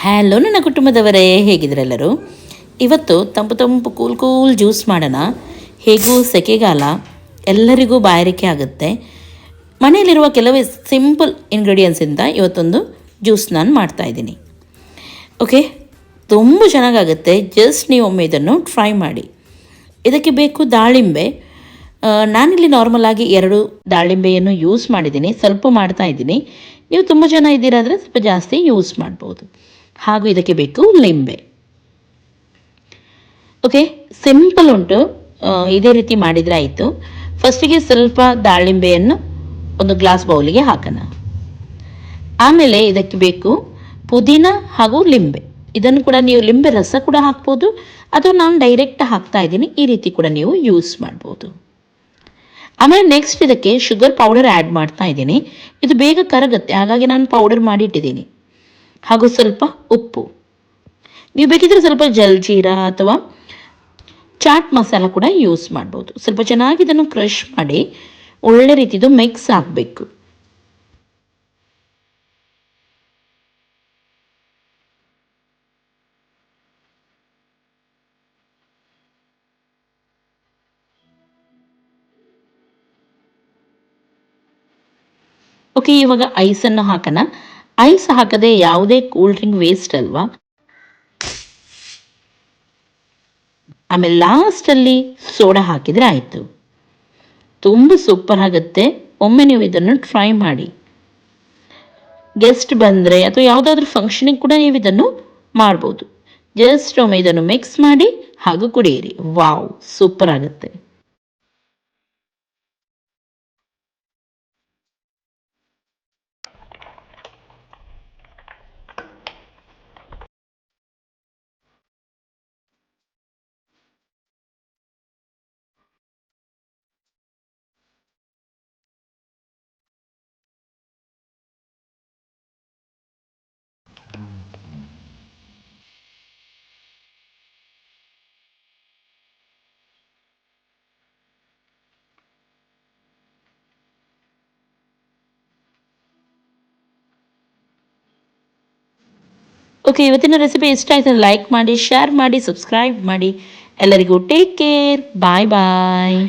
Hello ನನ್ನ ಕುಟುಂಬದವರೇ, ಹೇಗಿದ್ರೆಲ್ಲರೂ? ಇವತ್ತು ತಂಪು ತಂಪು ಕೂಲ್ ಜ್ಯೂಸ್ ಮಾಡೋಣ. ಹೇಗೂ ಸೆಕೆಗಾಲ, ಎಲ್ಲರಿಗೂ ಬಾಯಾರಿಕೆ ಆಗುತ್ತೆ. ಮನೆಯಲ್ಲಿರುವ ಕೆಲವೇ ಸಿಂಪಲ್ ಇಂಗ್ರೀಡಿಯೆಂಟ್ಸಿಂದ ಇವತ್ತೊಂದು ಜ್ಯೂಸ್ ನಾನು ಮಾಡ್ತಾಯಿದ್ದೀನಿ. ಓಕೆ, ತುಂಬ ಚೆನ್ನಾಗಾಗುತ್ತೆ. ಜಸ್ಟ್ ನೀವು ಒಮ್ಮೆ ಇದನ್ನು ಟ್ರೈ ಮಾಡಿ. ಇದಕ್ಕೆ ಬೇಕು ದಾಳಿಂಬೆ. ನಾನಿಲ್ಲಿ ನಾರ್ಮಲಾಗಿ 2 ದಾಳಿಂಬೆಯನ್ನು ಯೂಸ್ ಮಾಡಿದ್ದೀನಿ, ಸ್ವಲ್ಪ ಮಾಡ್ತಾಯಿದ್ದೀನಿ. ನೀವು ತುಂಬ ಜನ ಇದ್ದೀರಾದರೆ ಸ್ವಲ್ಪ ಜಾಸ್ತಿ ಯೂಸ್ ಮಾಡ್ಬೋದು. ಹಾಗೂ ಇದಕ್ಕೆ ಬೇಕು ಲಿಂಬೆ. ಓಕೆ, ಸಿಂಪಲ್ ಉಂಟು. ಇದೇ ರೀತಿ ಮಾಡಿದರೆ ಆಯಿತು. ಫಸ್ಟಿಗೆ ಸ್ವಲ್ಪ ದಾಳಿಂಬೆಯನ್ನು ಒಂದು ಗ್ಲಾಸ್ ಬೌಲಿಗೆ ಹಾಕೋಣ. ಆಮೇಲೆ ಇದಕ್ಕೆ ಬೇಕು ಪುದೀನ ಹಾಗೂ ಲಿಂಬೆ. ಇದನ್ನು ಕೂಡ ನೀವು ಲಿಂಬೆ ರಸ ಕೂಡ ಹಾಕ್ಬೋದು, ಅಥವಾ ನಾನು ಡೈರೆಕ್ಟ್ ಹಾಕ್ತಾ ಇದ್ದೀನಿ, ಈ ರೀತಿ ಕೂಡ ನೀವು ಯೂಸ್ ಮಾಡ್ಬೋದು. ಆಮೇಲೆ ನೆಕ್ಸ್ಟ್ ಇದಕ್ಕೆ ಶುಗರ್ ಪೌಡರ್ ಆ್ಯಡ್ ಮಾಡ್ತಾ ಇದ್ದೀನಿ. ಇದು ಬೇಗ ಕರಗುತ್ತೆ, ಹಾಗಾಗಿ ನಾನು ಪೌಡರ್ ಮಾಡಿ ಇಟ್ಟಿದ್ದೀನಿ. ಹಾಗೂ ಸ್ವಲ್ಪ ಉಪ್ಪು. ನೀವು ಬೇಕಿದ್ರೆ ಸ್ವಲ್ಪ ಜಲ್ಜೀರಾ ಅಥವಾ ಚಾಟ್ ಮಸಾಲ ಕೂಡ ಯೂಸ್ ಮಾಡ್ಬೋದು. ಸ್ವಲ್ಪ ಚೆನ್ನಾಗಿ ಇದನ್ನು ಕ್ರಷ್ ಮಾಡಿ ಒಳ್ಳೆ ರೀತಿದು ಮಿಕ್ಸ್ ಆಗಬೇಕು. ಓಕೆ, ಇವಾಗ ಐಸನ್ನು ಹಾಕೋಣ. ಐಸ್ ಹಾಕದೆ ಯಾವುದೇ ಕೂಲ್ ಡ್ರಿಂಕ್ ವೇಸ್ಟ್ ಅಲ್ವಾ. ಆಮೇಲೆ ಲಾಸ್ಟಲ್ಲಿ ಸೋಡಾ ಹಾಕಿದರೆ ಆಯಿತು. ತುಂಬ ಸೂಪರ್ ಆಗುತ್ತೆ. ಒಮ್ಮೆ ನೀವು ಇದನ್ನು ಟ್ರೈ ಮಾಡಿ. ಗೆಸ್ಟ್ ಬಂದರೆ ಅಥವಾ ಯಾವುದಾದ್ರೂ ಫಂಕ್ಷನಿಗೆ ಕೂಡ ನೀವು ಇದನ್ನು ಮಾಡ್ಬೋದು. ಜಸ್ಟ್ ಒಮ್ಮೆ ಇದನ್ನು ಮಿಕ್ಸ್ ಮಾಡಿ ಹಾಗೂ ಕುಡಿಯಿರಿ. ವಾವ್, ಸೂಪರ್ ಆಗುತ್ತೆ. ಓಕೆ, ಇವತ್ತಿನ ರೆಸಿಪಿ ಇಷ್ಟ ಆಯ್ತು ಲೈಕ್ ಮಾಡಿ, ಶೇರ್ ಮಾಡಿ, ಸಬ್ಸ್ಕ್ರೈಬ್ ಮಾಡಿ. ಎಲ್ಲರಿಗೂ ಟೇಕ್ ಕೇರ್. ಬಾಯ್ ಬಾಯ್.